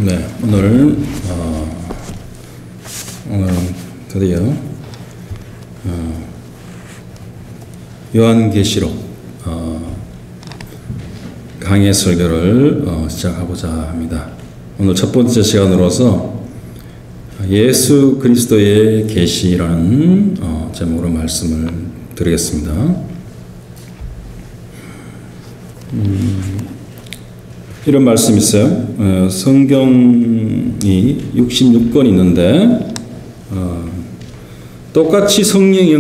네, 오늘 드디어 요한계시록 강의 설교를 시작하고자 합니다. 오늘 첫 번째 시간으로서 예수 그리스도의 계시라는 제목으로 말씀을 드리겠습니다. 이런 말씀이 있어요. 성경이 66권 있는데 똑같이 성령의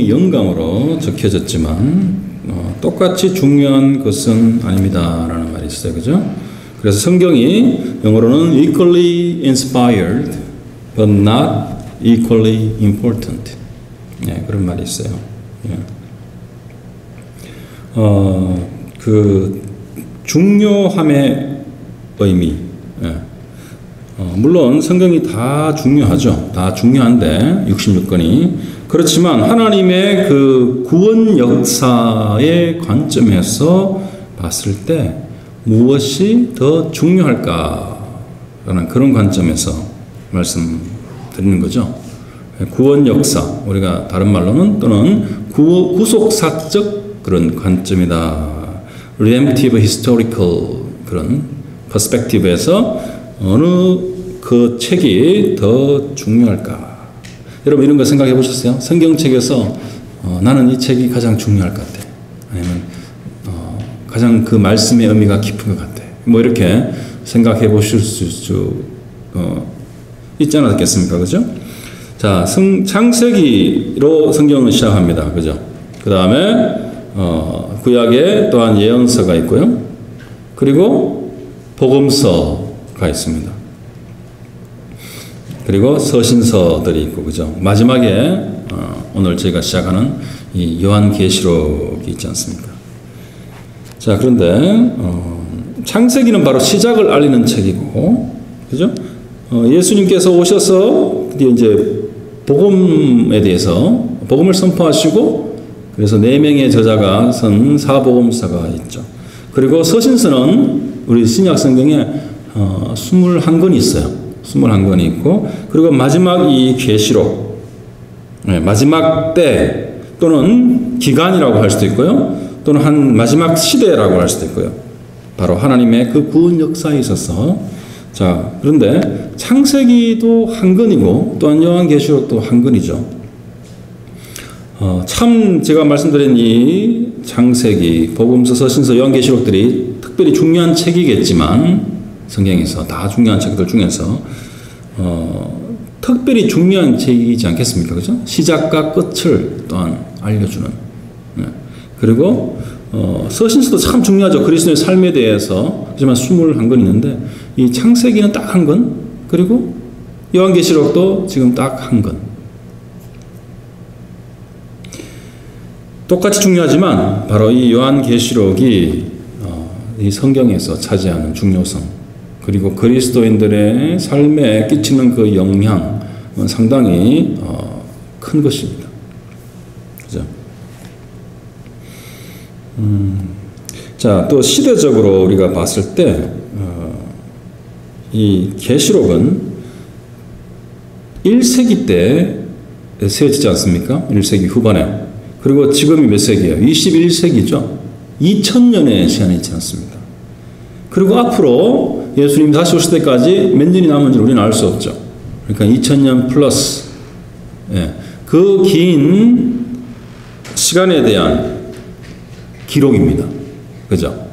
영감으로 적혀졌지만 똑같이 중요한 것은 아닙니다라는 말이 있어요. 그죠? 그래서 성경이 영어로는 equally inspired but not equally important. 네, 그런 말이 있어요. 그 중요함의 의미. 물론 성경이 다 중요하죠. 다 중요한데 66권이 그렇지만 하나님의 그 구원 역사의 관점에서 봤을 때 무엇이 더 중요할까라는 그런 관점에서 말씀드리는 거죠. 구원 역사, 우리가 다른 말로는 또는 구속사적 그런 관점이다. redemptive historical 그런 퍼스펙티브에서 어느 그 책이 더 중요할까? 여러분 이런 거 생각해 보셨어요? 성경책에서 나는 이 책이 가장 중요할 것 같아. 아니면 가장 그 말씀의 의미가 깊은 것 같아. 뭐 이렇게 생각해 보실 수 있지 않았겠습니까? 그죠? 자, 창세기로 성경을 시작합니다. 그죠? 그 다음에 구약에 또한 예언서가 있고요. 그리고 복음서가 있습니다. 그리고 서신서들이 있고, 그죠? 마지막에 오늘 저희가 시작하는 이 요한계시록이 있지 않습니까? 자, 그런데 창세기는 바로 시작을 알리는 책이고, 그죠? 예수님께서 오셔서 드디어 이제 복음에 대해서 복음을 선포하시고, 그래서 4명의 저자가 쓴 사복음서가 있죠. 그리고 서신서는 우리 신약 성경에 21권이 있어요. 21권이 있고, 그리고 마지막 이 계시록, 마지막 때 또는 기간이라고 할 수도 있고요. 또는 한 마지막 시대라고 할 수도 있고요. 바로 하나님의 그 구원 역사에 있어서. 자, 그런데 창세기도 한 권이고 또한 요한계시록도 한 권이죠. 참 제가 말씀드린 이 창세기, 복음서, 서신서, 요한계시록들이 특별히 중요한 책이겠지만 성경에서 다 중요한 책들 중에서 특별히 중요한 책이지 않겠습니까? 그죠? 시작과 끝을 또한 알려주는. 그리고 서신서도 참 중요하죠. 그리스도의 삶에 대해서. 하지만 21권 있는데 이 창세기는 딱 한 권, 그리고 요한계시록도 지금 딱 한 권. 똑같이 중요하지만 바로 이 요한계시록이 이 성경에서 차지하는 중요성, 그리고 그리스도인들의 삶에 끼치는 그 영향은 상당히 큰 것입니다. 그죠? 자, 또 시대적으로 우리가 봤을 때 이 계시록은 1세기 때 세워지지 않습니까? 1세기 후반에. 그리고 지금이 몇 세기예요? 21세기죠. 2000년의 시간이 있지 않습니다. 그리고 앞으로 예수님 다시 오실 때까지 몇 년이 남은지 우리는 알 수 없죠. 그러니까 2000년 플러스 그 긴 시간에 대한 기록입니다. 그죠?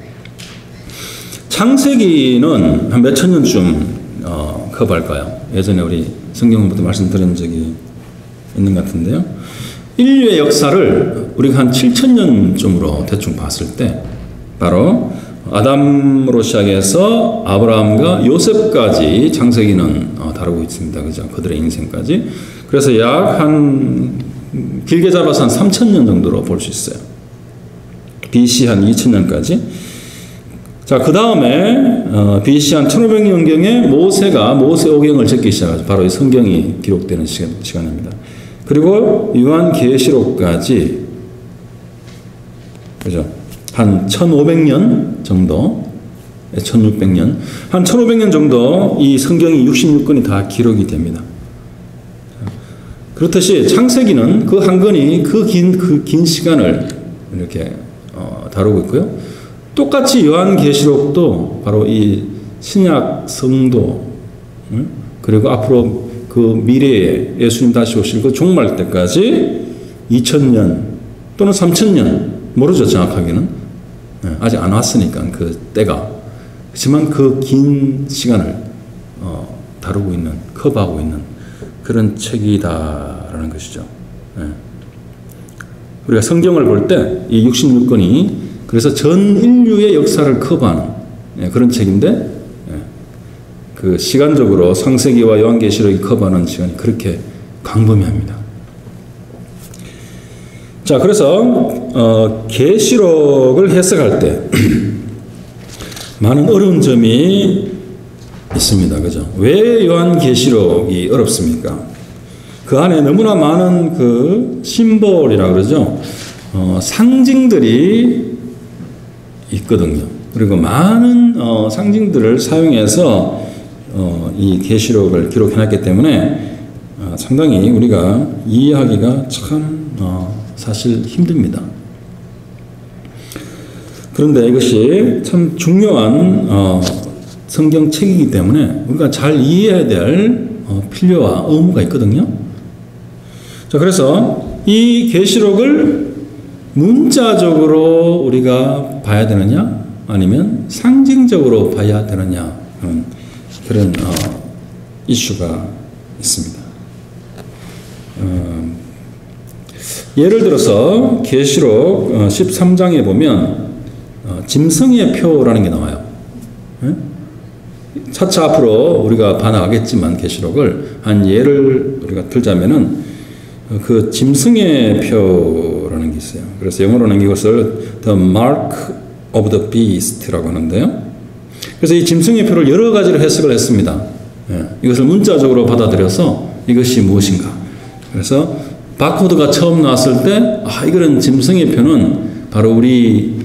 창세기는 한 몇천 년쯤 커버할까요? 예전에 우리 성경부터 말씀드린 적이 있는 것 같은데요. 인류의 역사를 우리가 한 7000년쯤으로 대충 봤을 때 바로 아담으로 시작해서 아브라함과 요셉까지 창세기는 다루고 있습니다. 그죠? 그들의 인생까지. 그래서 약 한 길게 잡아서 한 3000년 정도로 볼 수 있어요. BC 한 2000년까지. 자, 그 다음에 BC 한 1500년경에 모세가 모세오경을 적기 시작하죠. 바로 이 성경이 기록되는 시간입니다. 그리고 요한계시록까지, 그죠? 한 1500년 정도 1600년. 한 1500년 정도 이 성경이 66권이 다 기록이 됩니다. 그렇듯이 창세기는 그 한 권이 그 긴 시간을 이렇게 다루고 있고요. 똑같이 요한계시록도 바로 이 신약 성도, 그리고 앞으로 그 미래에 예수님 다시 오실 그 종말 때까지 2000년 또는 3000년, 모르죠, 정확하게는. 아직 안 왔으니까, 그 때가. 그렇지만 그 긴 시간을 다루고 있는, 커버하고 있는 그런 책이다라는 것이죠. 우리가 성경을 볼 때 이 66권이 그래서 전 인류의 역사를 커버하는 그런 책인데, 그 시간적으로 창세기와 요한계시록이 커버하는 시간이 그렇게 광범위합니다. 자, 그래서 계시록을 해석할 때 많은 어려운 점이 있습니다. 그죠? 왜 요한계시록이 어렵습니까? 그 안에 너무나 많은 그 심볼이라 그러죠. 상징들이 있거든요. 그리고 많은 상징들을 사용해서 이 계시록을 기록해놨기 때문에 상당히 우리가 이해하기가 참 사실 힘듭니다. 그런데 이것이 참 중요한 성경책이기 때문에 우리가 잘 이해해야 될 필요와 의무가 있거든요. 자, 그래서 이 계시록을 문자적으로 우리가 봐야 되느냐, 아니면 상징적으로 봐야 되느냐, 그런 이슈가 있습니다. 예를 들어서 계시록 13장에 보면 짐승의 표라는 게 나와요. 차차 앞으로 우리가 봐나가겠지만 계시록을 한 예를 우리가 들자면은 그 짐승의 표라는 게 있어요. 그래서 영어로는 이것을 The Mark of the Beast라고 하는데요. 그래서 이 짐승의 표를 여러 가지로 해석을 했습니다. 이것을 문자적으로 받아들여서 이것이 무엇인가. 그래서 바코드가 처음 나왔을 때, 이거는 짐승의 표는 바로 우리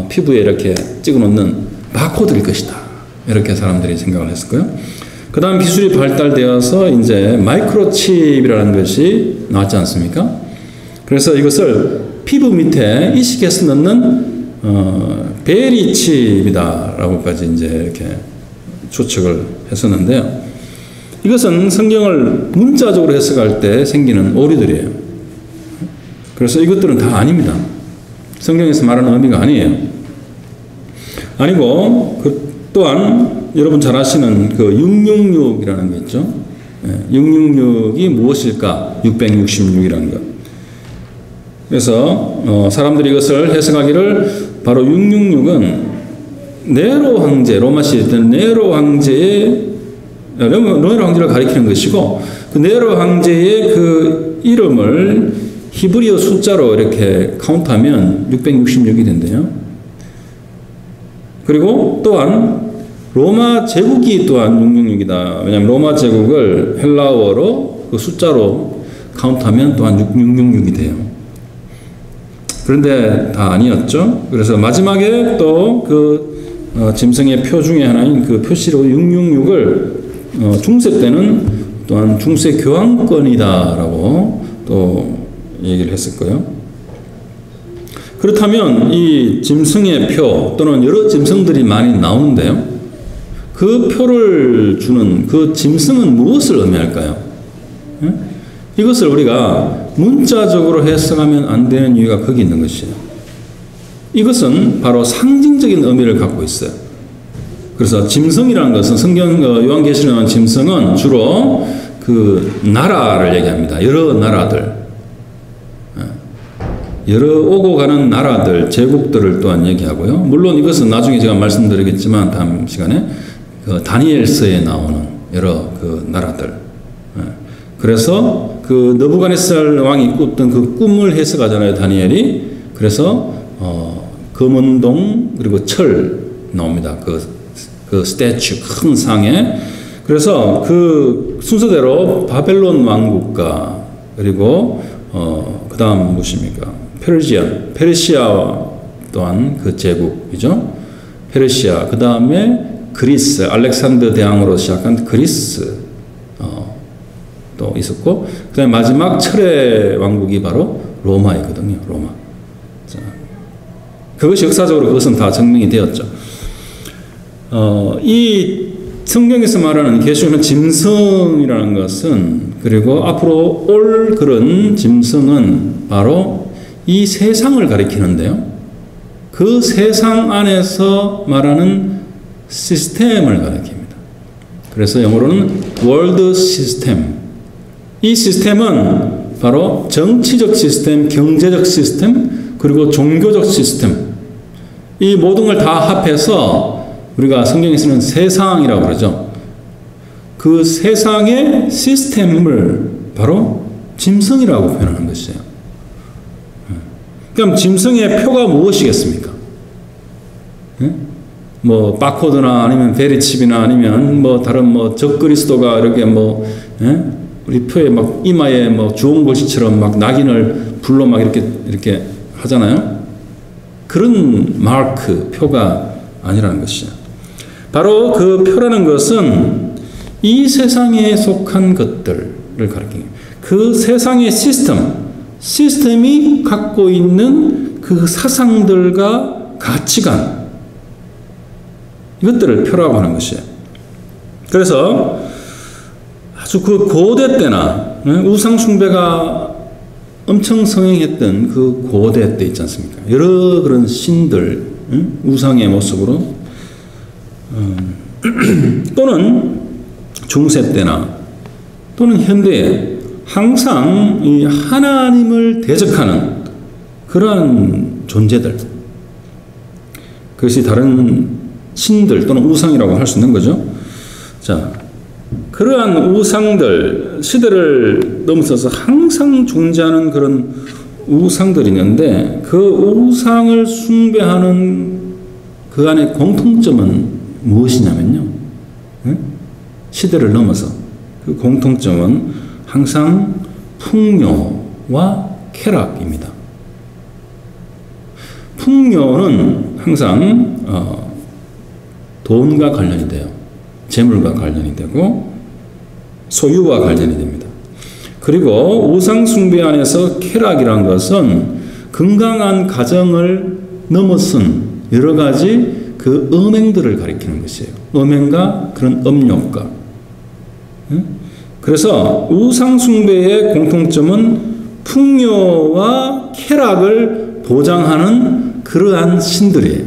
피부에 이렇게 찍어놓는 바코드일 것이다. 이렇게 사람들이 생각을 했었고요. 그 다음 기술이 발달되어서 이제 마이크로칩이라는 것이 나왔지 않습니까? 그래서 이것을 피부 밑에 이식해서 넣는 베리칩이다라고까지 이제 이렇게 추측을 했었는데요. 이것은 성경을 문자적으로 해석할 때 생기는 오류들이에요. 그래서 이것들은 다 아닙니다. 성경에서 말하는 의미가 아니에요. 아니고 또한 여러분 잘 아시는 그 666이라는 게 있죠. 666이 무엇일까? 666이라는 것. 그래서 사람들이 이것을 해석하기를 바로 666은 네로 황제, 로마 시대 때는 네로 황제의 네로 황제를 가리키는 것이고, 그 네로 황제의 그 이름을 히브리어 숫자로 이렇게 카운트하면 666이 된대요. 그리고 또한 로마 제국이 또한 666이다. 왜냐하면 로마 제국을 헬라어로 그 숫자로 카운트하면 또한 666이 돼요. 그런데 다 아니었죠. 그래서 마지막에 또 그 짐승의 표 중에 하나인 그 표시로 666을 중세 때는 또한 중세 교황권이다라고 또 얘기를 했을 거예요. 그렇다면 이 짐승의 표 또는 여러 짐승들이 많이 나오는데요. 그 표를 주는 그 짐승은 무엇을 의미할까요? 이것을 우리가 문자적으로 해석하면 안 되는 이유가 거기 있는 것이에요. 이것은 바로 상징적인 의미를 갖고 있어요. 그래서 짐승이라는 것은 성경 요한계시록에 나온 짐승은 주로 그 나라를 얘기합니다. 여러 나라들, 여러 오고 가는 나라들, 제국들을 또한 얘기하고요. 물론 이것은 나중에 제가 말씀드리겠지만 다음 시간에 그 다니엘서에 나오는 여러 그 나라들. 그래서 그 느부갓네살 왕이 꿨던 그 꿈을 해석하잖아요, 다니엘이. 그래서 검은 동 그리고 철 나옵니다. 그 스태츄 큰 상에. 그래서 그 순서대로 바벨론 왕국가, 그리고 그 다음 무엇입니까? 페르시아 또한 그 제국이죠. 페르시아, 그 다음에 그리스, 알렉산더 대왕으로 시작한 그리스 또 있었고, 그 다음에 마지막 철의 왕국이 바로 로마이거든요. 로마. 자, 그것이 역사적으로 그것은 다 증명이 되었죠. 이 성경에서 말하는 계시록의 짐승이라는 것은, 그리고 앞으로 올 그런 짐승은 바로 이 세상을 가리키는데요. 그 세상 안에서 말하는 시스템을 가리킵니다. 그래서 영어로는 월드 시스템. 이 시스템은 바로 정치적 시스템, 경제적 시스템, 그리고 종교적 시스템. 이 모든 걸 다 합해서 우리가 성경에서는 세상이라고 그러죠. 그 세상의 시스템을 바로 짐승이라고 표현하는 것이에요. 그럼 짐승의 표가 무엇이겠습니까? 뭐 바코드나 아니면 베리칩이나 아니면 뭐 다른 뭐 적그리스도가 이렇게 뭐 우리 표에 막 이마에 뭐 주홍 글씨처럼 막 낙인을 불로 막 이렇게 하잖아요. 그런 마크 표가 아니라는 것이죠. 바로 그 표라는 것은 이 세상에 속한 것들을 가리키는 그 세상의 시스템이 갖고 있는 그 사상들과 가치관, 이것들을 표라고 하는 것이에요. 그래서 아주 그 고대 때나 우상 숭배가 엄청 성행했던 그 고대 때 있지 않습니까? 여러 그런 신들, 우상의 모습으로 또는 중세 때나 또는 현대에 항상 이 하나님을 대적하는 그러한 존재들, 그것이 다른 신들 또는 우상이라고 할 수 있는 거죠. 자, 그러한 우상들, 시대를 넘어서서 항상 존재하는 그런 우상들이 있는데, 그 우상을 숭배하는 그 안에 공통점은 무엇이냐면요, 시대를 넘어서 그 공통점은 항상 풍요와 쾌락입니다. 풍요는 항상 돈과 관련이 돼요. 재물과 관련이 되고 소유와 관련이 됩니다. 그리고 우상 숭배 안에서 쾌락이란 것은 건강한 가정을 넘어선 여러 가지 그 음행들을 가리키는 것이에요. 음행과 그런 음욕과. 그래서 우상 숭배의 공통점은 풍요와 쾌락을 보장하는 그러한 신들이에요.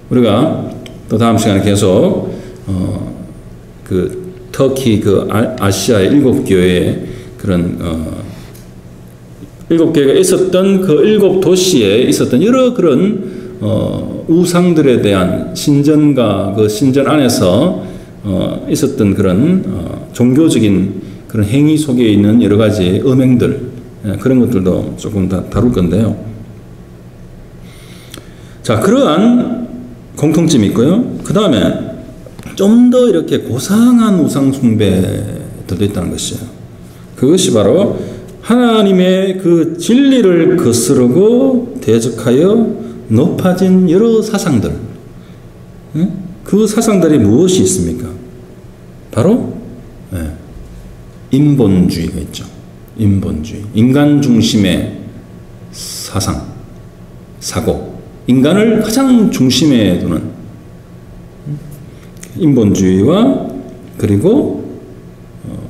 우리가 또 다음 시간에 계속 그 터키 그 아시아의 7교회의 그런 7교회가 있었던 그 7도시에 있었던 여러 그런 우상들에 대한 신전과 그 신전 안에서 있었던 그런 종교적인 그런 행위 속에 있는 여러 가지 음행들, 그런 것들도 조금 다 다룰 건데요. 자, 그러한 공통점이 있고요. 그 다음에 좀 더 이렇게 고상한 우상 숭배들도 있다는 것이에요. 그것이 바로 하나님의 그 진리를 거스르고 대적하여 높아진 여러 사상들. 그 사상들이 무엇이 있습니까? 바로 인본주의가 있죠. 인본주의. 인간 중심의 사상, 사고. 인간을 가장 중심에 두는 인본주의와, 그리고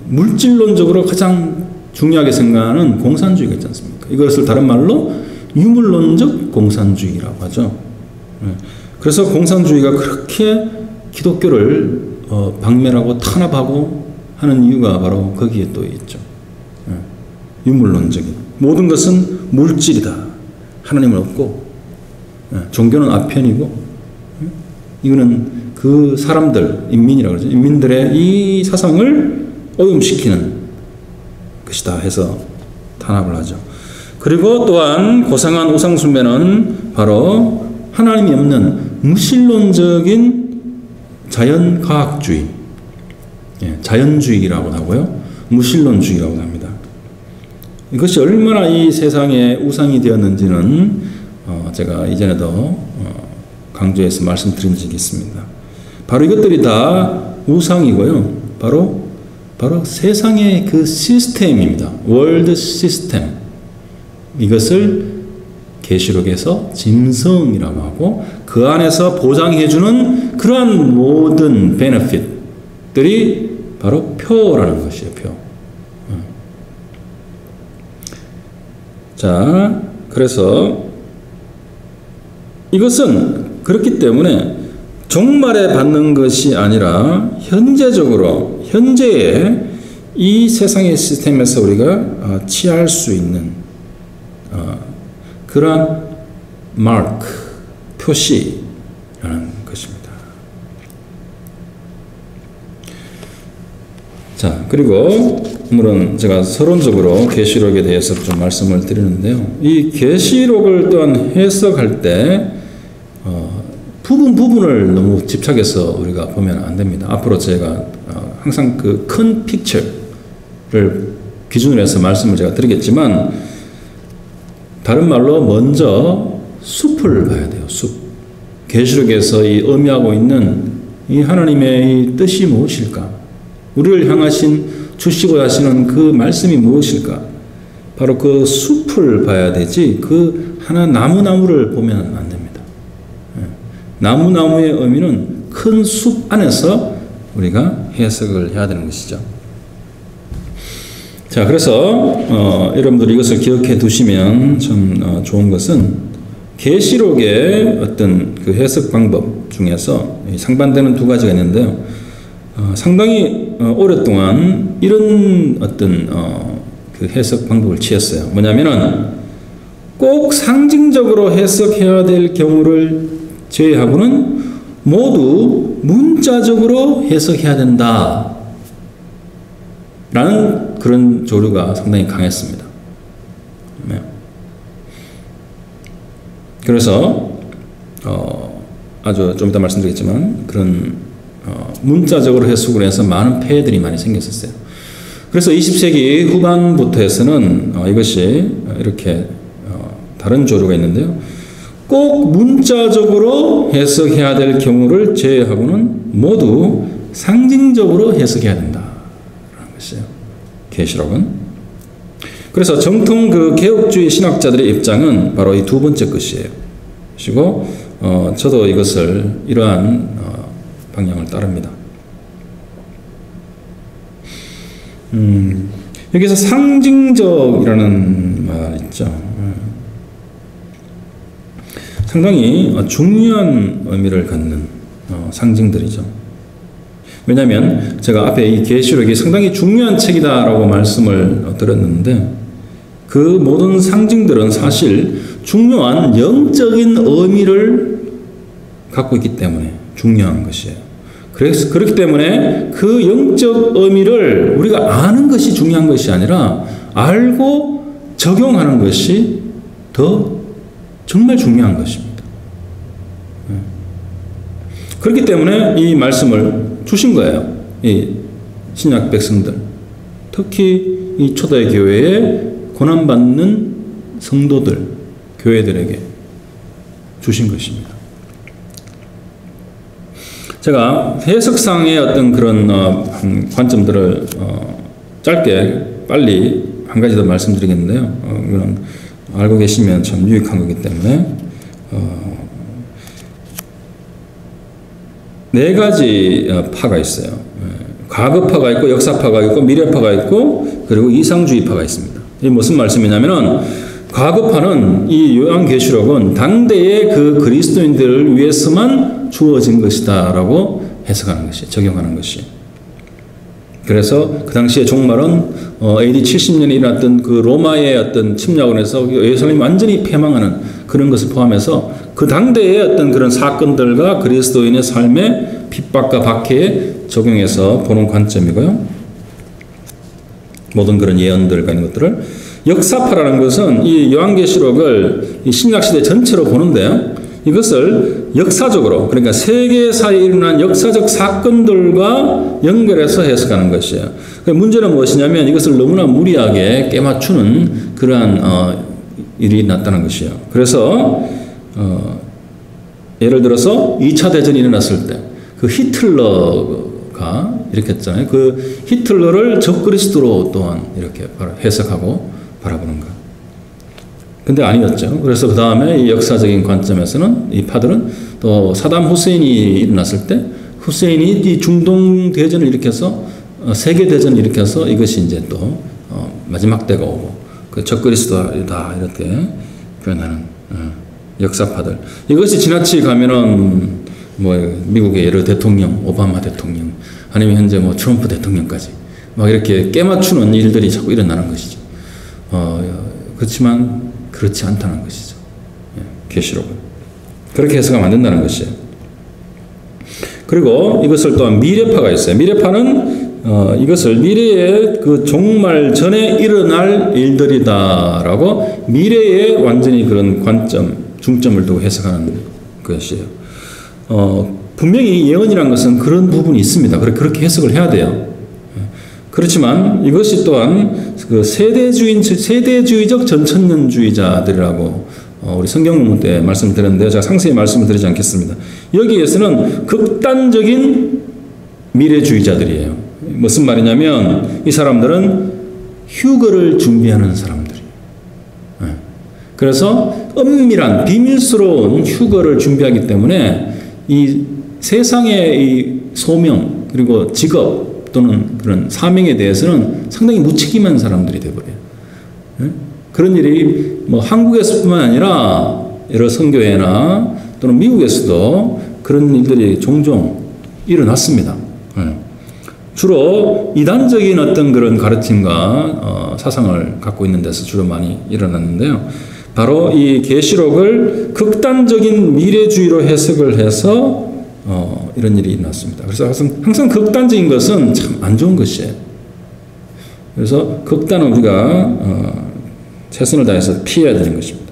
물질론적으로 가장 중요하게 생각하는 공산주의가 있지 않습니까? 이것을 다른 말로 유물론적 공산주의라고 하죠. 그래서 공산주의가 그렇게 기독교를 박멸하고 탄압하고 하는 이유가 바로 거기에 또 있죠. 유물론적인. 모든 것은 물질이다. 하나님은 없고, 종교는 아편이고, 이거는 그 사람들, 인민이라고 그러죠. 인민들의 이 사상을 오염시키는 것이다 해서 탄압을 하죠. 그리고 또한 고상한 우상숭배는 바로 하나님이 없는 무신론적인 자연과학주의, 자연주의라고 하고요. 무신론주의라고 합니다. 이것이 얼마나 이 세상에 우상이 되었는지는 제가 이전에도 강조해서 말씀드린 적이 있습니다. 바로 이것들이 다 우상이고요. 바로 세상의 그 시스템입니다. 월드 시스템. 이것을 계시록에서 짐승이라고 하고 그 안에서 보장해주는 그러한 모든 베네핏들이 바로 표라는 것이에요. 표. 자, 그래서 이것은 그렇기 때문에 종말에 받는 것이 아니라 현재의 이 세상의 시스템에서 우리가 취할 수 있는 그러한 마크, 표시라는 것입니다. 자, 그리고 물론 제가 서론적으로 계시록에 대해서 좀 말씀을 드리는데요. 이 계시록을 또한 해석할 때 부분을 너무 집착해서 우리가 보면 안 됩니다. 앞으로 제가 항상 그 큰 픽처를 기준으로 해서 말씀을 제가 드리겠지만, 다른 말로 먼저 숲을 봐야 돼요. 숲. 계시록에서 이 의미하고 있는 이 하나님의 이 뜻이 무엇일까? 우리를 향하신 주시고 하시는 그 말씀이 무엇일까? 바로 그 숲을 봐야 되지 그 하나 나무를 보면 안 됩니다. 나무의 의미는 큰 숲 안에서 우리가 해석을 해야 되는 것이죠. 자, 그래서 여러분들이 이것을 기억해 두시면 참 좋은 것은 계시록의 어떤 그 해석 방법 중에서 상반되는 두 가지가 있는데요. 상당히 오랫동안 이런 어떤 그 해석 방법을 취했어요. 뭐냐면은 꼭 상징적으로 해석해야 될 경우를 제외하고는 모두 문자적으로 해석해야 된다 라는 그런 조류가 상당히 강했습니다. 네. 그래서 아주 좀 이따 말씀드리겠지만 그런 문자적으로 해석을 해서 많은 폐해들이 많이 생겼었어요. 그래서 20세기 후반부터 해서는 이것이 이렇게 다른 조류가 있는데요. 꼭 문자적으로 해석해야 될 경우를 제외하고는 모두 상징적으로 해석해야 된다라는 것이에요. 계시록은. 그래서 정통 그 개혁주의 신학자들의 입장은 바로 이 두 번째 것이에요. 그리고 저도 이것을 이러한 방향을 따릅니다. 여기서 상징적이라는 말 있죠. 상당히 중요한 의미를 갖는 상징들이죠. 왜냐하면 제가 앞에 이 계시록이 상당히 중요한 책이다라고 말씀을 드렸는데 그 모든 상징들은 사실 중요한 영적인 의미를 갖고 있기 때문에 중요한 것이에요. 그래서 그렇기 때문에 그 영적 의미를 우리가 아는 것이 중요한 것이 아니라 알고 적용하는 것이 더 정말 중요한 것입니다. 그렇기 때문에 이 말씀을 주신 거예요. 이 신약 백성들, 특히 이 초대 교회에 고난받는 성도들, 교회들에게 주신 것입니다. 제가 해석상의 어떤 그런 관점들을 짧게 빨리 한 가지 더 말씀드리겠는데요. 이건 알고 계시면 참 유익한 거기 때문에 네 가지 파가 있어요. 과거파가 있고 역사파가 있고 미래파가 있고 그리고 이상주의파가 있습니다. 이게 무슨 말씀이냐면은 과거파는 이 요한계시록은 당대의 그 그리스도인들을 위해서만 주어진 것이다라고 해석하는 것이, 적용하는 것이. 그래서 그 당시에 종말은 AD 70년에 일어났던 그 로마의 어떤 침략으로 해서 예루살렘이 완전히 패망하는 그런 것을 포함해서 그 당대의 어떤 그런 사건들과 그리스도인의 삶의 핍박과 박해에 적용해서 보는 관점이고요. 모든 그런 예언들과 이런 것들을. 역사파라는 것은 이 요한계시록을 이 신약시대 전체로 보는데요. 이것을 역사적으로, 그러니까 세계사에 일어난 역사적 사건들과 연결해서 해석하는 것이에요. 문제는 무엇이냐면 이것을 너무나 무리하게 깨맞추는 그러한 일이 났다는 것이에요. 그래서 예를 들어서 2차 대전이 일어났을 때 그 히틀러가 이렇게 했잖아요. 그 히틀러를 적그리스도로 또한 이렇게 해석하고 바라보는가. 근데 아니었죠. 그래서 그 다음에 이 역사적인 관점에서는 이 파들은 또 사담 후세인이 일어났을 때 후세인이 이 중동 대전을 일으켜서 세계 대전을 일으켜서 이것이 이제 또 마지막 때가 오고 그 적그리스도다 이렇게 표현하는 역사파들. 이것이 지나치 가면은 뭐 미국의 여러 대통령, 오바마 대통령, 아니면 현재 뭐 트럼프 대통령까지 막 이렇게 깨맞추는 일들이 자꾸 일어나는 것이죠. 그렇지만 그렇지 않다는 것이죠. 계시록은 그렇게 해석하면 안 된다는 것이에요. 그리고 이것을 또한 미래파가 있어요. 미래파는 이것을 미래의 그 종말 전에 일어날 일들이다라고 미래에 완전히 그런 관점, 중점을 두고 해석하는 것이에요. 분명히 예언이라는 것은 그런 부분이 있습니다. 그렇게 해석을 해야 돼요. 그렇지만 이것이 또한 그 세대주의적 전천년주의자들이라고 우리 성경 본문 때 말씀드렸는데요. 제가 상세히 말씀을 드리지 않겠습니다. 여기에서는 극단적인 미래주의자들이에요. 무슨 말이냐면 이 사람들은 휴거를 준비하는 사람들이에요. 그래서 은밀한 비밀스러운 휴거를 준비하기 때문에 이 세상의 이 소명 그리고 직업 또는 그런 사명에 대해서는 상당히 무책임한 사람들이 되어버려요. 그런 일이 뭐 한국에서뿐만 아니라 여러 선교회나 또는 미국에서도 그런 일들이 종종 일어났습니다. 주로 이단적인 어떤 그런 가르침과 사상을 갖고 있는 데서 주로 많이 일어났는데요. 바로 이 계시록을 극단적인 미래주의로 해석을 해서 이런 일이 일어났습니다. 그래서 항상 극단적인 것은 참 안 좋은 것이에요. 그래서 극단은 우리가 최선을 다해서 피해야 되는 것입니다.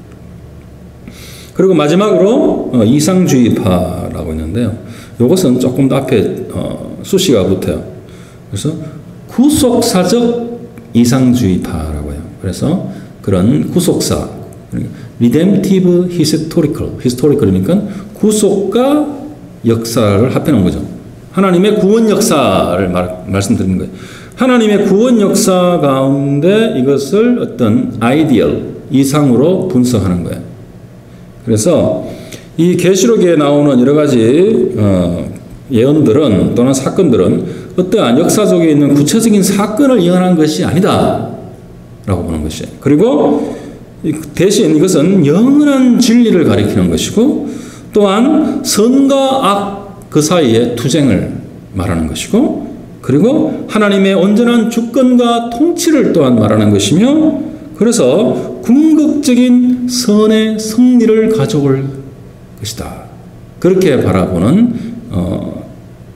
그리고 마지막으로 이상주의파라고 있는데요. 이것은 조금 더 앞에 수시가 붙어요. 그래서 구속사적 이상주의파라고 해요. 그래서 그런 구속사, redemptive historical이니까 구속과 역사를 합해놓은 거죠. 하나님의 구원 역사를 말씀드리는 거예요. 하나님의 구원 역사 가운데 이것을 어떤 아이디얼, 이상으로 분석하는 거예요. 그래서 이 계시록에 나오는 여러 가지 예언들은 또는 사건들은 어떠한 역사 속에 있는 구체적인 사건을 예언한 것이 아니다 라고 보는 것이에요. 그리고 대신 이것은 영원한 진리를 가리키는 것이고 또한 선과 악 그 사이의 투쟁을 말하는 것이고 그리고 하나님의 온전한 주권과 통치를 또한 말하는 것이며 그래서 궁극적인 선의 승리를 가져올 것이다. 그렇게 바라보는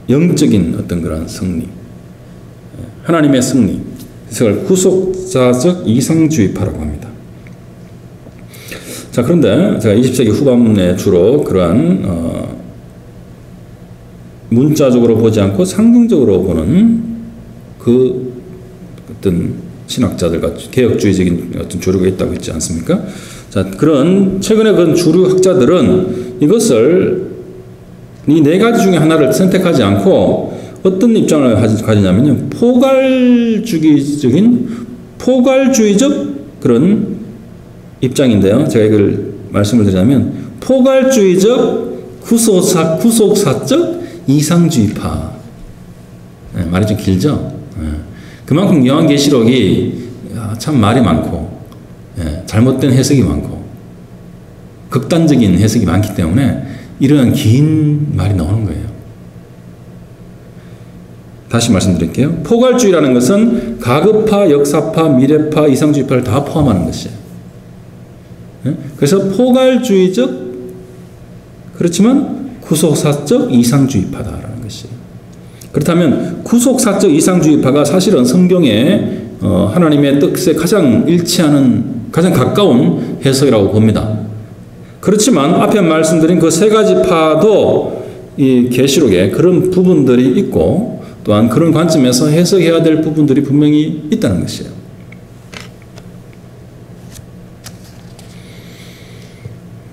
영적인 어떤 그런 승리, 하나님의 승리, 그것을 구속자적 이상주의파라고 합니다. 자, 그런데 제가 20세기 후반에 주로 그러한 문자적으로 보지 않고 상징적으로 보는 그 어떤 신학자들과 개혁주의적인 어떤 주류가 있다고 했지 않습니까? 자, 그런 최근에 그런 주류 학자들은 이것을 이 네 가지 중에 하나를 선택하지 않고 어떤 입장을 가지냐면요, 포괄주의적 그런 입장인데요. 제가 이걸 말씀을 드리자면 포괄주의적 구속사적 이상주의파. 네, 말이 좀 길죠? 네. 그만큼 요한계시록이 참 말이 많고 잘못된 해석이 많고 극단적인 해석이 많기 때문에 이러한 긴 말이 나오는 거예요. 다시 말씀드릴게요. 포괄주의라는 것은 가급파, 역사파, 미래파, 이상주의파를 다 포함하는 것이에요. 그래서 포괄주의적 그렇지만 구속사적 이상주의파다라는 것이에요. 그렇다면 구속사적 이상주의파가 사실은 성경에 하나님의 뜻에 가장 일치하는 가장 가까운 해석이라고 봅니다. 그렇지만 앞에 말씀드린 그 세 가지 파도 이 계시록에 그런 부분들이 있고 또한 그런 관점에서 해석해야 될 부분들이 분명히 있다는 것이에요.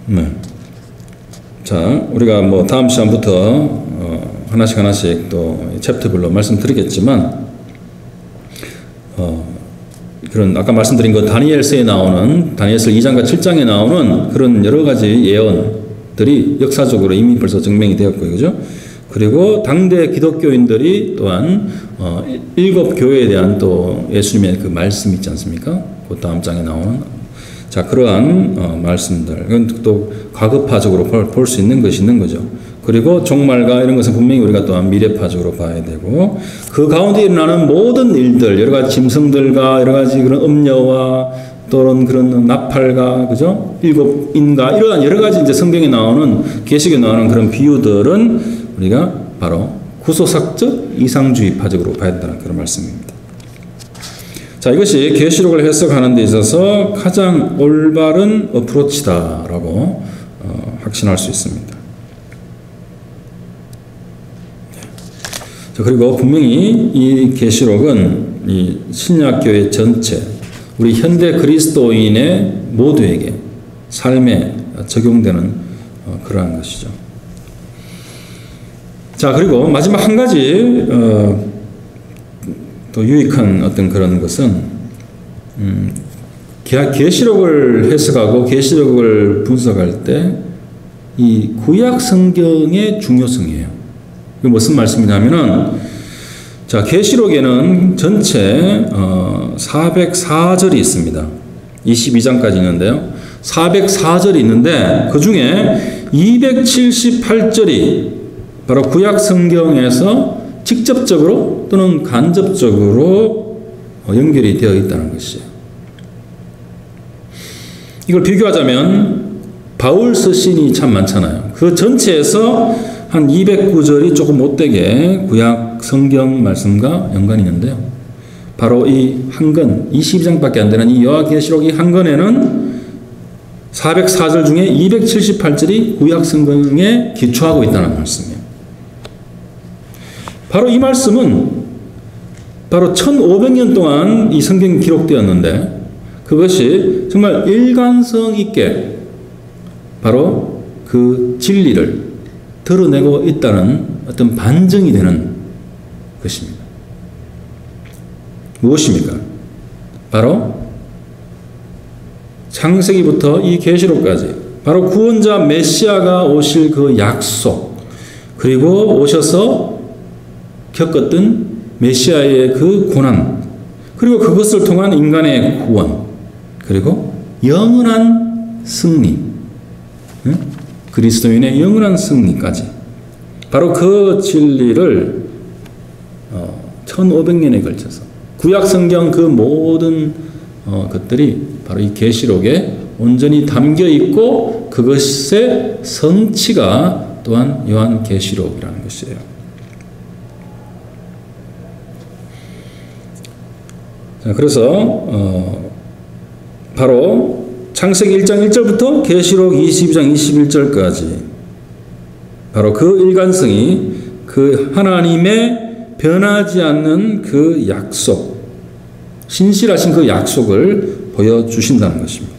네. 자, 우리가 뭐 다음 시간부터 하나씩 또 챕터별로 말씀드리겠지만, 그런 아까 말씀드린 그 다니엘서에 나오는 다니엘서 2장과 7장에 나오는 그런 여러 가지 예언들이 역사적으로 이미 벌써 증명이 되었고요, 그죠? 그리고 당대 기독교인들이 또한 7 교회에 대한 또 예수님의 그 말씀 있지 않습니까? 그 다음 장에 나오는 자, 그러한 말씀들, 이건 또 과거파적으로 볼 수 있는 것이 있는 거죠. 그리고 종말과 이런 것은 분명히 우리가 또한 미래파적으로 봐야 되고, 그 가운데 일어나는 모든 일들, 여러 가지 짐승들과 여러 가지 그런 음녀와 또는 그런 나팔과, 그죠? 7인과 이러한 여러 가지 이제 성경에 나오는, 계시록에 나오는 그런 비유들은 우리가 바로 구소삭적 이상주의파적으로 봐야 된다는 그런 말씀입니다. 자, 이것이 계시록을 해석하는 데 있어서 가장 올바른 어프로치다라고 확신할 수 있습니다. 자, 그리고 분명히 이 계시록은 이 신약교회 전체, 우리 현대 그리스도인의 모두에게 삶에 적용되는 그러한 것이죠. 자, 그리고 마지막 한 가지 또 유익한 어떤 그런 것은 계시록을 해석하고 계시록을 분석할 때 이 구약 성경의 중요성이에요. 이게 무슨 말씀이냐면은, 자, 계시록에는 전체 404절이 있습니다. 22장까지 있는데요. 404절이 있는데 그 중에 278절이 바로 구약 성경에서 직접적으로 또는 간접적으로 연결이 되어 있다는 것이에요. 이걸 비교하자면 바울 서신이 참 많잖아요. 그 전체에서 한 209절이 조금 못되게 구약 성경 말씀과 연관이 있는데요. 바로 이 한 권, 22장밖에 안 되는 이 요한계시록 이 한 권에는 404절 중에 278절이 구약 성경에 기초하고 있다는 말씀이에요. 바로 이 말씀은 바로 1500년 동안 이 성경이 기록되었는데 그것이 정말 일관성 있게 바로 그 진리를 드러내고 있다는 어떤 반증이 되는 것입니다. 무엇입니까? 바로 창세기부터 이 계시록까지 바로 구원자 메시아가 오실 그 약속, 그리고 오셔서 겪었던 메시아의 그 고난, 그리고 그것을 통한 인간의 구원, 그리고 영원한 승리, 그리스도인의 영원한 승리까지, 바로 그 진리를 1500년에 걸쳐서 구약 성경 그 모든 것들이 바로 이 계시록에 온전히 담겨 있고 그것의 성취가 또한 요한계시록이라는 것이에요. 자, 그래서 바로 창세기 1장 1절부터 계시록 22장 21절까지 바로 그 일관성이 그 하나님의 변하지 않는 그 약속, 신실하신 그 약속을 보여주신다는 것입니다.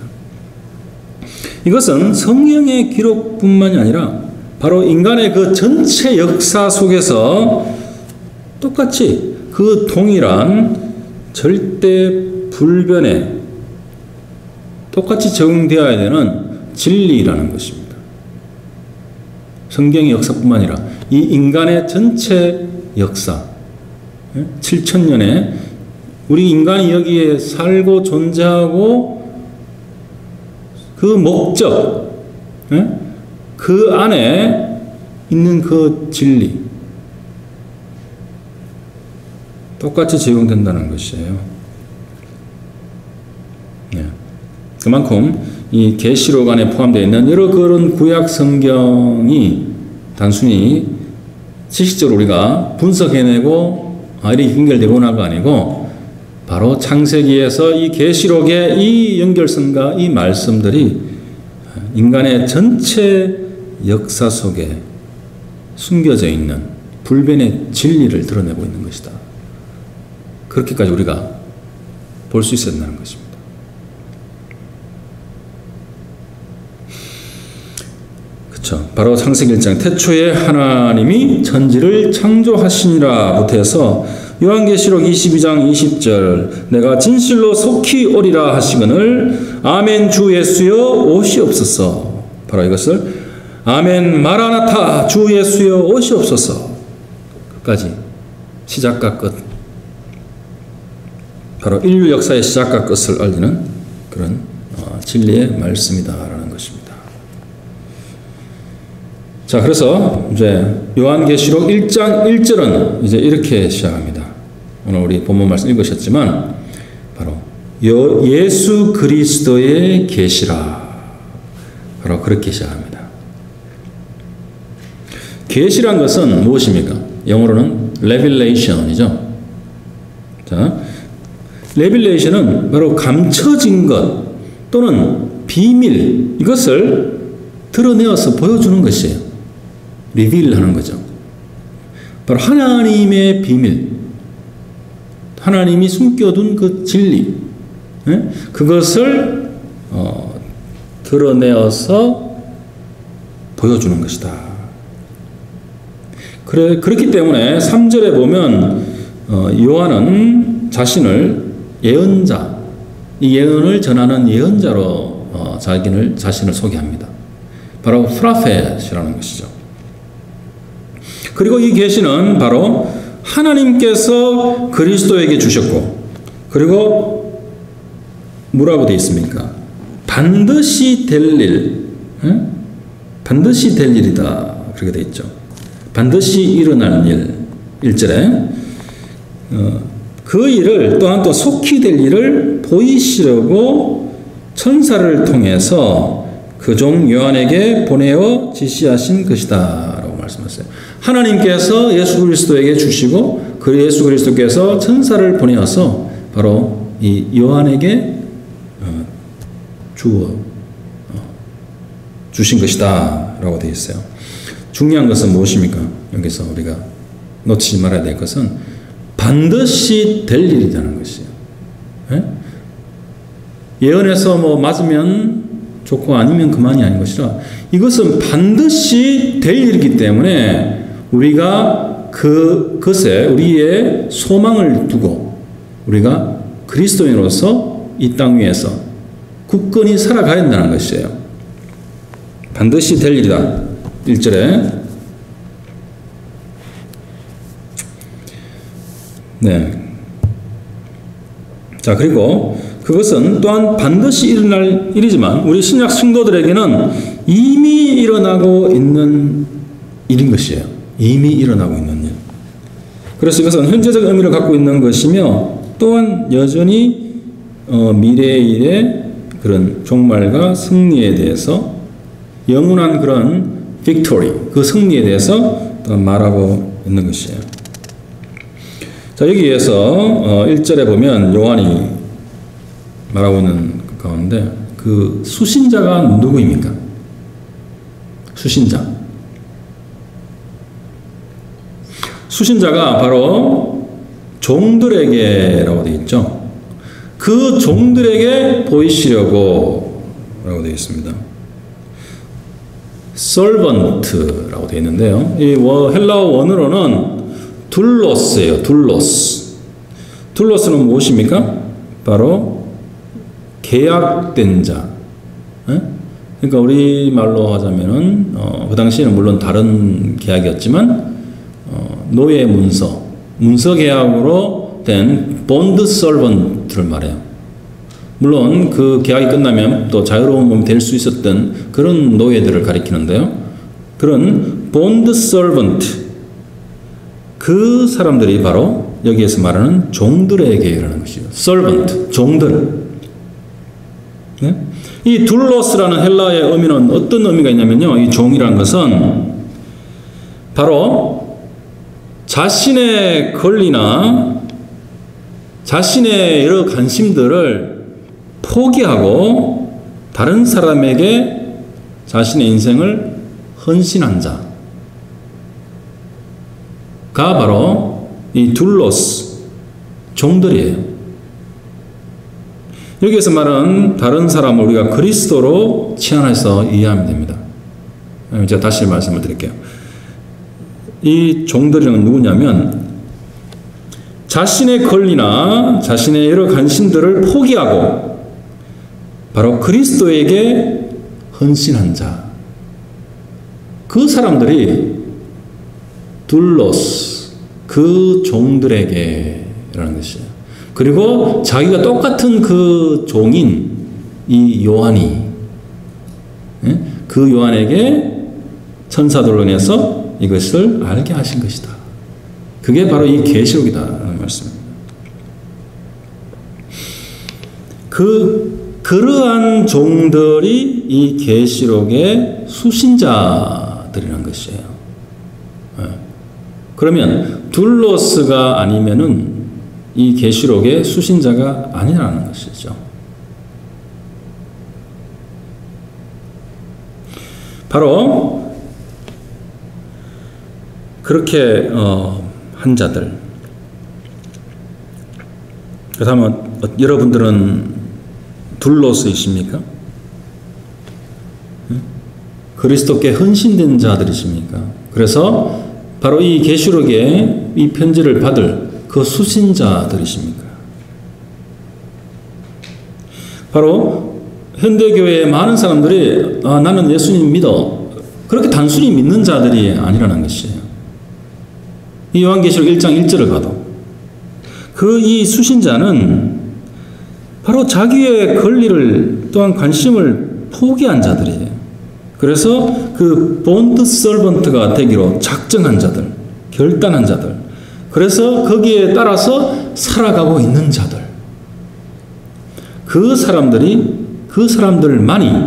이것은 성경의 기록뿐만이 아니라 바로 인간의 그 전체 역사 속에서 똑같이 그 동일한 절대 불변에 똑같이 적용되어야 되는 진리라는 것입니다. 성경의 역사뿐만 아니라 이 인간의 전체 역사, 7000년에 우리 인간이 여기에 살고 존재하고 그 목적, 그 안에 있는 그 진리 똑같이 적용된다는 것이에요. 네. 그만큼 이 계시록 안에 포함되어 있는 여러 그런 구약 성경이 단순히 지식적으로 우리가 분석해내고 이렇게 연결되거나가 아니고 바로 창세기에서 이 계시록의 이 연결성과 이 말씀들이 인간의 전체 역사 속에 숨겨져 있는 불변의 진리를 드러내고 있는 것이다. 그렇게까지 우리가 볼 수 있어야 한다는 것입니다. 바로 창세기 1장 태초에 하나님이 천지를 창조하시니라부터 해서 요한계시록 22장 20절 내가 진실로 속히 오리라 하시거늘 아멘 주 예수여 오시옵소서. 바로 이것을 아멘 마라나타 주 예수여 오시옵소서. 끝까지 시작과 끝, 바로 인류 역사의 시작과 끝을 알리는 그런 진리의 말씀이다라는 것입니다. 자, 그래서 이제 요한계시록 1장 1절은 이제 이렇게 시작합니다. 오늘 우리 본문 말씀 읽으셨지만 바로 예수 그리스도의 계시라, 바로 그렇게 시작합니다. 계시란 것은 무엇입니까? 영어로는 revelation이죠. 자, revelation은 바로 감춰진 것 또는 비밀, 이것을 드러내어서 보여주는 것이에요. 리빌 하는 거죠. 바로 하나님의 비밀, 하나님이 숨겨둔 그 진리, 그것을 드러내어서 보여주는 것이다. 그렇기 때문에 3절에 보면 요한은 자신을 예언자, 이 예언을 전하는 예언자로 자신을 소개합니다. 바로 프라펫이라는 것이죠. 그리고 이 계시는 바로 하나님께서 그리스도에게 주셨고, 그리고 뭐라고 되어 있습니까? 반드시 될 일, 반드시 될 일이다, 그렇게 되어 있죠. 반드시 일어날 일, 1절에 그 일을 또한 또 속히 될 일을 보이시려고 천사를 통해서 그 종 요한에게 보내어 지시하신 것이다 라고 말씀하셨어요. 하나님께서 예수 그리스도에게 주시고 그 예수 그리스도께서 천사를 보내어서 바로 이 요한에게 주신 것이다 라고 되어 있어요. 중요한 것은 무엇입니까? 여기서 우리가 놓치지 말아야 될 것은 반드시 될 일이라는 것이에요. 예언에서 뭐 맞으면 좋고 아니면 그만이 아닌 것이라, 이것은 반드시 될 일이기 때문에 우리가 그것에 우리의 소망을 두고 우리가 그리스도인으로서 이 땅 위에서 굳건히 살아가야 한다는 것이에요. 반드시 될 일이다. 1절에 자, 그리고 그것은 또한 반드시 일어날 일이지만 우리 신약 성도들에게는 이미 일어나고 있는 일인 것이에요. 이미 일어나고 있는 일. 그래서 이것은 현재적 의미를 갖고 있는 것이며 또한 여전히 미래의 일의 그런 종말과 승리에 대해서 영원한 그런 빅토리, 그 승리에 대해서 말하고 있는 것이에요. 자, 여기에서 1절에 보면 요한이 말하고 있는 가운데 그 수신자가 누구입니까? 수신자가 바로 종들에게라고 되어 있죠. 그 종들에게 보이시려고 라고 되어 있습니다. servant라고 되어 있는데요. 이 헬라어 원어로는 둘로스예요. 둘로스는 무엇입니까? 바로 계약된 자. 그러니까 우리 말로 하자면은 그 당시에는 물론 다른 계약이었지만 노예 문서 계약으로 된 본드 서번트를 말해요. 물론 그 계약이 끝나면 또 자유로운 몸이 될 수 있었던 그런 노예들을 가리키는데요. 그런 본드 서번트, 그 사람들이 바로 여기에서 말하는 종들에게라는 것이죠. 서번트, 종들. 네? 이 둘로스라는 헬라어의 의미는 어떤 의미가 있냐면요, 이 종이라는 것은 바로 자신의 권리나 자신의 여러 관심들을 포기하고 다른 사람에게 자신의 인생을 헌신한 자가 바로 이 둘로스, 종들이에요. 여기에서 말은 다른 사람을 우리가 그리스도로 치환해서 이해하면 됩니다. 제가 다시 말씀을 드릴게요. 이 종들은 누구냐면 자신의 권리나 자신의 여러 관심들을 포기하고 바로 그리스도에게 헌신한 자, 그 사람들이 둘로스, 그 종들에게 라는 것이에요. 그리고 자기가 똑같은 그 종인 이 요한이, 그 요한에게 천사들로 인해서 이것을 알게 하신 것이다. 그게 바로 이 계시록이다라는 말씀입니다. 그러한 종들이 이 계시록의 수신자들이라는 것이에요. 그러면 둘로스가 아니면은 이 계시록의 수신자가 아니라는 것이죠. 바로 그렇게 한 자들. 그렇다면 여러분들은 둘로스이십니까? 그리스도께 헌신된 자들이십니까? 그래서 바로 이 계시록의 이 편지를 받을 그 수신자들이십니까? 바로 현대교회의 많은 사람들이 나는 예수님 믿어, 그렇게 단순히 믿는 자들이 아니라는 것이에요. 이 요한계시록 1장 1절을 봐도 그 이 수신자는 바로 자기의 권리를 또한 관심을 포기한 자들이에요. 그래서 그 본드 서번트가 되기로 작정한 자들, 결단한 자들, 그래서 거기에 따라서 살아가고 있는 자들, 그 사람들만이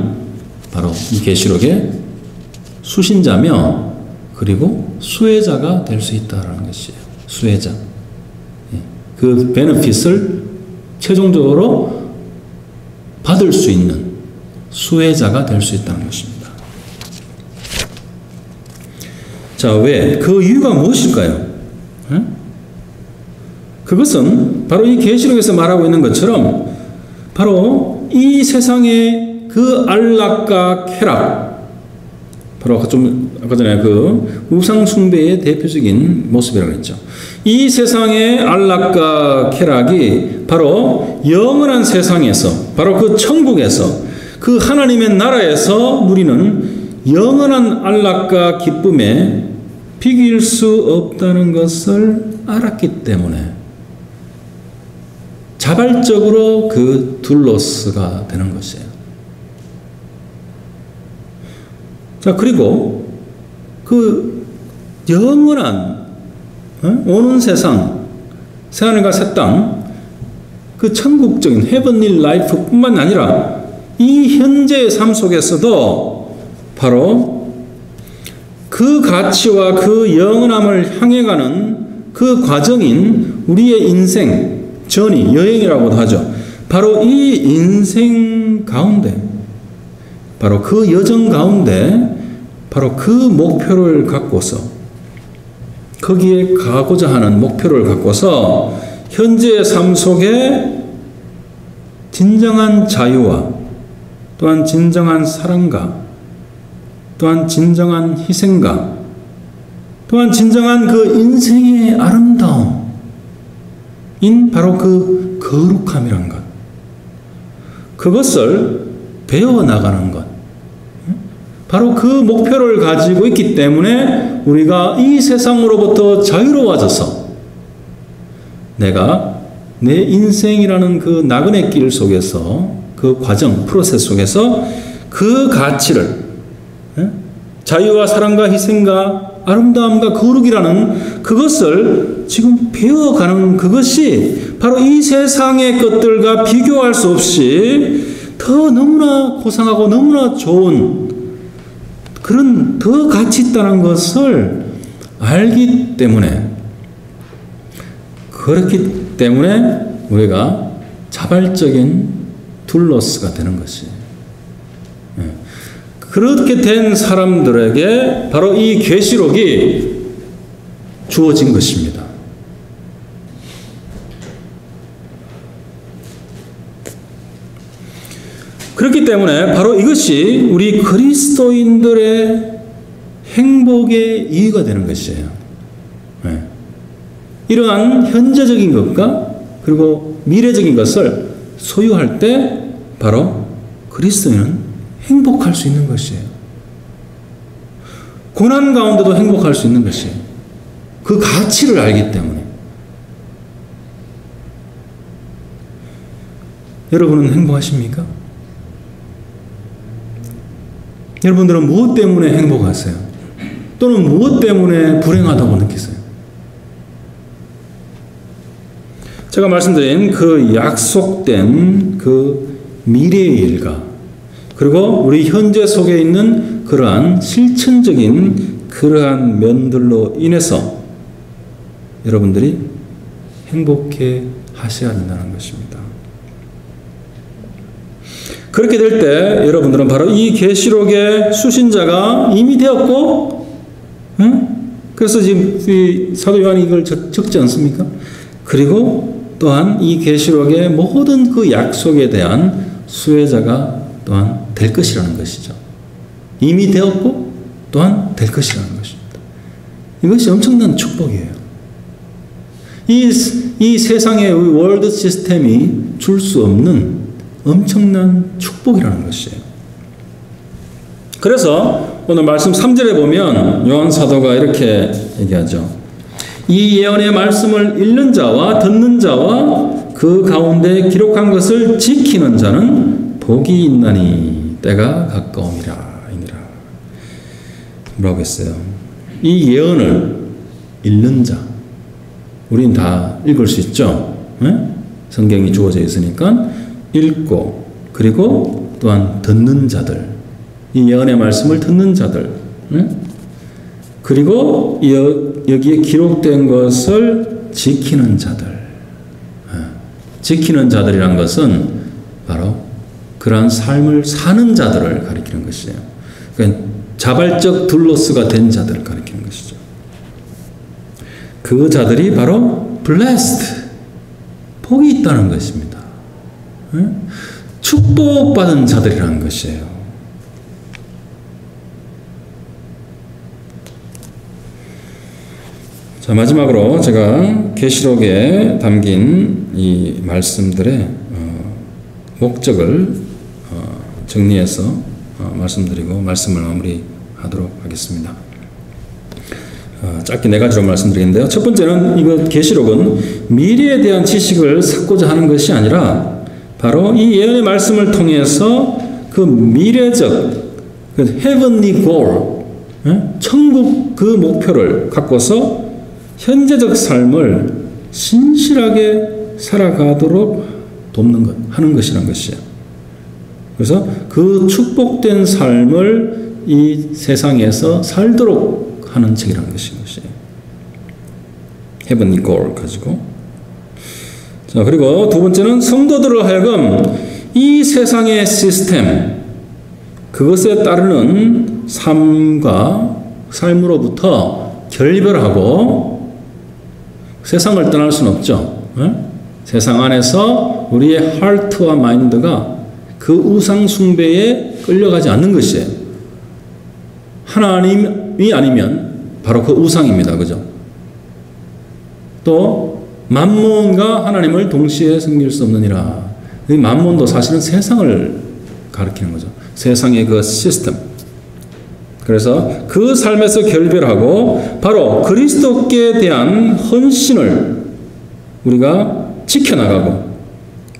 바로 이 계시록의 수신자며 그리고 수혜자가 될 수 있다는 것이에요. 수혜자. 그 베네핏을 최종적으로 받을 수 있는 수혜자가 될 수 있다는 것입니다. 자, 왜? 그 이유가 무엇일까요? 그것은 바로 이 계시록에서 말하고 있는 것처럼 바로 이 세상의 그 안락과 쾌락, 바로 아까 전에 그 우상 숭배의 대표적인 모습이라고 했죠. 이 세상의 안락과 쾌락이 바로 영원한 세상에서, 바로 그 천국에서, 그 하나님의 나라에서 누리는 영원한 안락과 기쁨에 비길 수 없다는 것을 알았기 때문에 자발적으로 그 둘로스가 되는 것이에요. 자, 그리고 그 영원한 오는 세상, 새하늘과 새 땅, 그 천국적인 헤븐리 라이프 뿐만 아니라 이 현재의 삶 속에서도 바로 그 가치와 그 영원함을 향해 가는 그 과정인 우리의 인생, 전이, 여행이라고도 하죠. 바로 이 인생 가운데, 바로 그 여정 가운데, 바로 그 목표를 갖고서, 거기에 가고자 하는 목표를 갖고서 현재의 삶 속에 진정한 자유와 또한 진정한 사랑과 또한 진정한 희생과 또한 진정한 그 인생의 아름다움인 바로 그 거룩함이란 것, 그것을 배워나가는 것, 바로 그 목표를 가지고 있기 때문에 우리가 이 세상으로부터 자유로워져서 내가 내 인생이라는 그 나그네 길 속에서, 그 과정, 프로세스 속에서 그 가치를, 자유와 사랑과 희생과 아름다움과 거룩이라는 그것을 지금 배워가는 그것이 바로 이 세상의 것들과 비교할 수 없이 더 너무나 고상하고 너무나 좋은 그런 더 가치 있다는 것을 알기 때문에, 그렇기 때문에 우리가 자발적인 둘로스가 되는 것이에요. 그렇게 된 사람들에게 바로 이 계시록이 주어진 것입니다. 그렇기 때문에 바로 이것이 우리 그리스도인들의 행복의 이유가 되는 것이에요. 네. 이러한 현재적인 것과 그리고 미래적인 것을 소유할 때 바로 그리스도인은 행복할 수 있는 것이에요. 고난 가운데도 행복할 수 있는 것이에요. 그 가치를 알기 때문에. 여러분은 행복하십니까? 여러분들은 무엇 때문에 행복하세요? 또는 무엇 때문에 불행하다고 느끼세요? 제가 말씀드린 그 약속된 그 미래의 일과 그리고 우리 현재 속에 있는 그러한 실천적인 그러한 면들로 인해서 여러분들이 행복해 하셔야 된다는 것입니다. 그렇게 될 때 여러분들은 바로 이 계시록의 수신자가 이미 되었고, 그래서 지금 이 사도 요한이 이걸 적지 않습니까? 그리고 또한 이 계시록의 모든 그 약속에 대한 수혜자가 또한 될 것이라는 것이죠. 이미 되었고 또한 될 것이라는 것입니다. 이것이 엄청난 축복이에요. 이 세상의 월드 시스템이 줄 수 없는 엄청난 축복이라는 것이에요. 그래서 오늘 말씀 3절에 보면 요한 사도가 이렇게 얘기하죠. 이 예언의 말씀을 읽는 자와 듣는 자와 그 가운데 기록한 것을 지키는 자는 복이 있나니 때가 가까움이라. 뭐라고 했어요? 이 예언을 읽는 자, 우린 다 읽을 수 있죠. 성경이 주어져 있으니까 읽고, 그리고 또한 듣는 자들, 이 예언의 말씀을 듣는 자들, 그리고 여기에 기록된 것을 지키는 자들. 지키는 자들이란 것은 바로 그러한 삶을 사는 자들을 가리키는 것이에요. 그러니까 자발적 둘로스가 된 자들을 가리키는 것이죠. 그 자들이 바로 blessed, 복이 있다는 것입니다. 축복받은 자들이라는 것이에요. 자, 마지막으로 제가 계시록에 담긴 이 말씀들의 목적을 정리해서 말씀드리고 말씀을 마무리하도록 하겠습니다. 짧게 4가지로 말씀드리겠는데요. 첫 번째는 이거 계시록은 미래에 대한 지식을 찾고자 하는 것이 아니라 바로 이 예언의 말씀을 통해서 그 미래적 그 heavenly goal, 천국 그 목표를 갖고서 현재적 삶을 신실하게 살아가도록 돕는 것, 하는 것이란 것이에요. 그래서 그 축복된 삶을 이 세상에서 살도록 하는 책이라는 것이에요. heavenly goal 가지고. 자, 그리고 두 번째는 성도들을 하여금 이 세상의 시스템, 그것에 따르는 삶으로부터 결별하고 세상을 떠날 수는 없죠. 세상 안에서 우리의 하트와 마인드가 그 우상 숭배에 끌려가지 않는 것이에요. 하나님이 아니면 바로 그 우상입니다. 그죠? 또 만몬과 하나님을 동시에 섬길 수 없느니라. 이 만몬도 사실은 세상을 가리키는 거죠. 세상의 그 시스템. 그래서 그 삶에서 결별하고 바로 그리스도께 대한 헌신을 우리가 지켜나가고,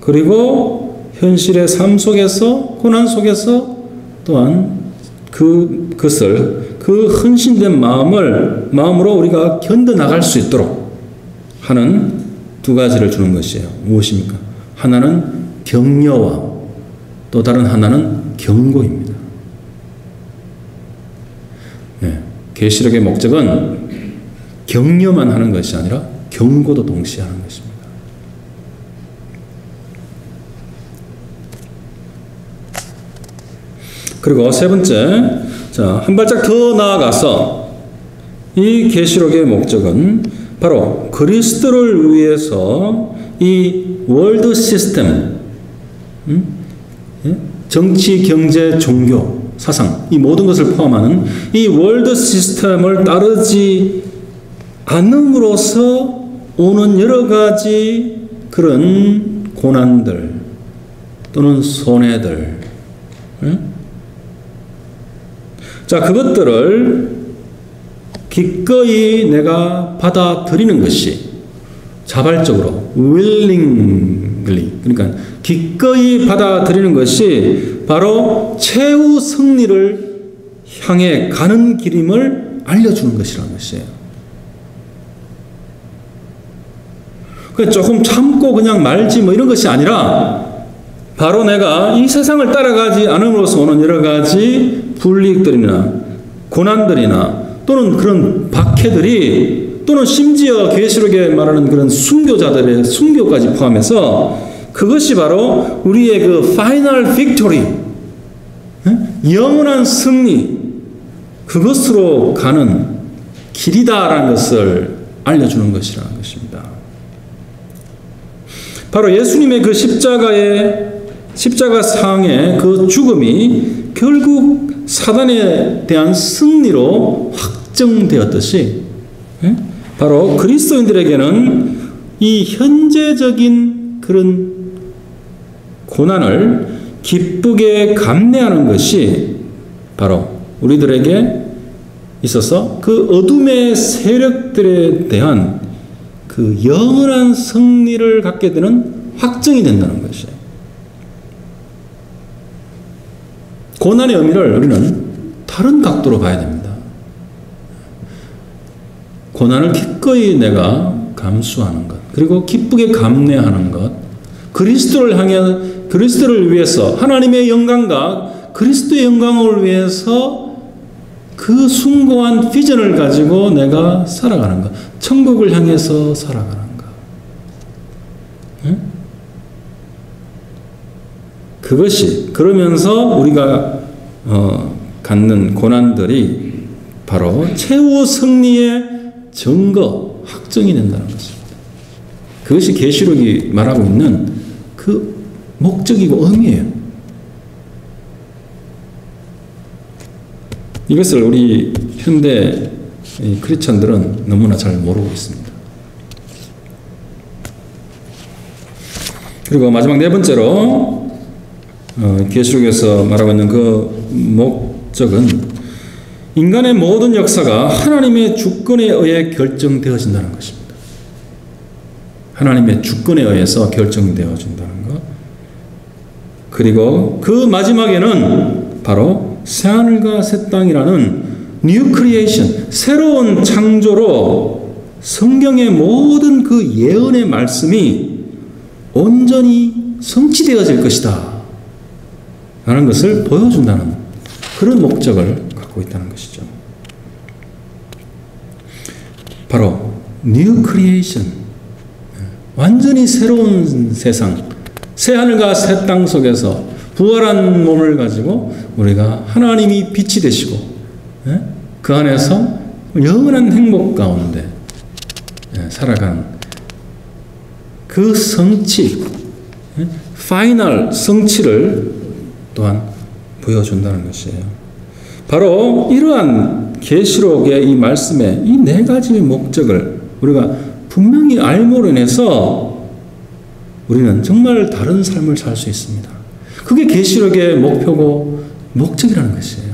그리고 현실의 삶 속에서, 고난 속에서 또한 그것을 그 헌신된 마음으로 우리가 견뎌나갈 수 있도록 하는 두 가지를 주는 것이에요. 무엇입니까? 하나는 격려와 또 다른 하나는 경고입니다. 계시록의 목적은 격려만 하는 것이 아니라 경고도 동시에 하는 것입니다. 그리고 세 번째, 자, 한 발짝 더 나아가서 이 계시록의 목적은 바로 그리스도를 위해서 이 월드 시스템, 정치, 경제, 종교, 사상, 이 모든 것을 포함하는 이 월드 시스템을 따르지 않음으로써 오는 여러 가지 그런 고난들 또는 손해들, 자, 그것들을 기꺼이 내가 받아들이는 것이 자발적으로 willingly, 그러니까 기꺼이 받아들이는 것이 바로 최후 승리를 향해 가는 길임을 알려주는 것이라는 것이에요. 조금 참고 그냥 말지 뭐 이런 것이 아니라 바로 내가 이 세상을 따라가지 않음으로써 오는 여러 가지 불이익들이나 고난들이나 또는 그런 박해들이 또는 심지어 계시록에 말하는 그런 순교자들의 순교까지 포함해서 그것이 바로 우리의 그 파이널 빅토리, 영원한 승리, 그것으로 가는 길이다라는 것을 알려주는 것이라는 것입니다. 바로 예수님의 그 십자가 상의 그 죽음이 결국 사단에 대한 승리로 확정되었듯이 바로 그리스도인들에게는 이 현재적인 그런 고난을 기쁘게 감내하는 것이 바로 우리들에게 있어서 그 어둠의 세력들에 대한 그 영원한 승리를 갖게 되는 확정이 된다는 것이에요. 고난의 의미를 우리는 다른 각도로 봐야 됩니다. 고난을 기꺼이 내가 감수하는 것, 그리고 기쁘게 감내하는 것, 그리스도를 위해서 하나님의 영광과 그리스도의 영광을 위해서 그 숭고한 비전을 가지고 내가 살아가는 것, 천국을 향해서 살아가는 것. 그것이 그러면서 우리가 갖는 고난들이 바로 최후 승리의 증거, 확정이 된다는 것입니다. 그것이 계시록이 말하고 있는 그 목적이고 의미예요. 이것을 우리 현대 크리스천들은 너무나 잘 모르고 있습니다. 그리고 마지막 네 번째로 계시록에서 말하고 있는 그 목적은 인간의 모든 역사가 하나님의 주권에 의해 결정되어진다는 것입니다. 하나님의 주권에 의해서 결정되어진다는 것. 그리고 그 마지막에는 바로 새하늘과 새 땅이라는 뉴 크리에이션, 새로운 창조로 성경의 모든 그 예언의 말씀이 온전히 성취되어질 것이다 라는 것을 보여준다는 그런 목적을 갖고 있다는 것이죠. 바로 뉴 크리에이션, 완전히 새로운 세상, 새하늘과 새 땅 속에서 부활한 몸을 가지고 우리가 하나님이 빛이 되시고 그 안에서 영원한 행복 가운데 살아가는 그 성취, 파이널 성취를 또한 보여준다는 것이에요. 바로 이러한 계시록의 이 말씀의 이 네 가지의 목적을 우리가 분명히 알므로 인해서 우리는 정말 다른 삶을 살 수 있습니다. 그게 계시록의 목표고 목적이라는 것이에요.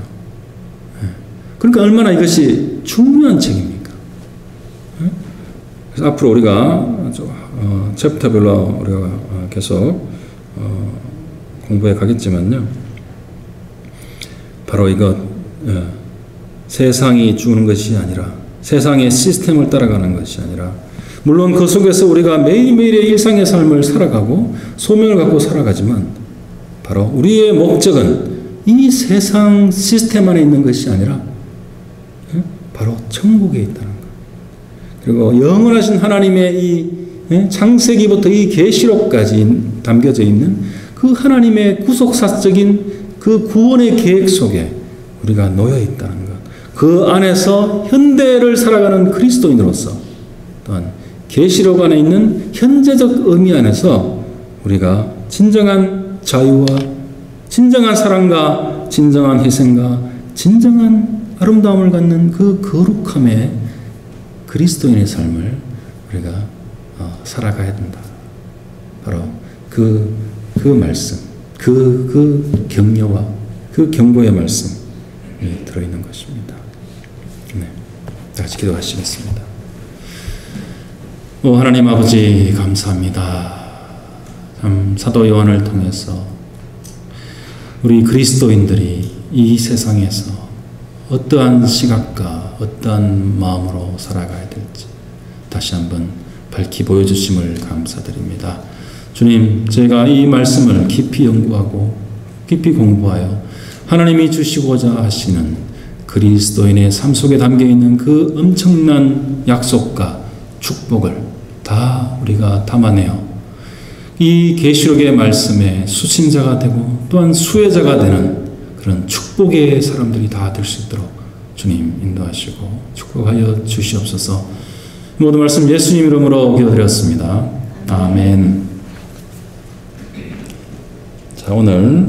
그러니까 얼마나 이것이 중요한 책입니까? 그래서 앞으로 우리가 챕터별로 우리가 계속 공부해 가겠지만요. 바로 이것, 세상이 주는 것이 아니라 세상의 시스템을 따라가는 것이 아니라 물론 그 속에서 우리가 매일매일의 일상의 삶을 살아가고 소명을 갖고 살아가지만 바로 우리의 목적은 이 세상 시스템 안에 있는 것이 아니라 바로 천국에 있다는 것. 그리고 영원하신 하나님의 이 창세기부터 이 계시록까지 담겨져 있는 그 하나님의 구속사적인 그 구원의 계획 속에 우리가 놓여 있다는 것. 그 안에서 현대를 살아가는 그리스도인으로서 또한 계시록 안에 있는 현재적 의미 안에서 우리가 진정한 자유와 진정한 사랑과 진정한 희생과 진정한 아름다움을 갖는 그 거룩함의 그리스도인의 삶을 우리가 살아가야 된다. 바로 그 말씀, 그 격려와 그 경고의 말씀이 들어있는 것입니다. 네, 다시 기도하시겠습니다. 하나님 아버지 감사합니다. 참 사도 요한을 통해서 우리 그리스도인들이 이 세상에서 어떠한 시각과 어떠한 마음으로 살아가야 될지 다시 한번 밝히 보여주심을 감사드립니다. 주님, 제가 이 말씀을 깊이 연구하고 깊이 공부하여 하나님이 주시고자 하시는 그리스도인의 삶 속에 담겨있는 그 엄청난 약속과 축복을 다 우리가 담아내어 이 계시록의 말씀에 수신자가 되고 또한 수혜자가 되는 그런 축복의 사람들이 다 될 수 있도록 주님 인도하시고 축복하여 주시옵소서. 모든 말씀 예수님 이름으로 기도드렸습니다. 아멘. 자, 오늘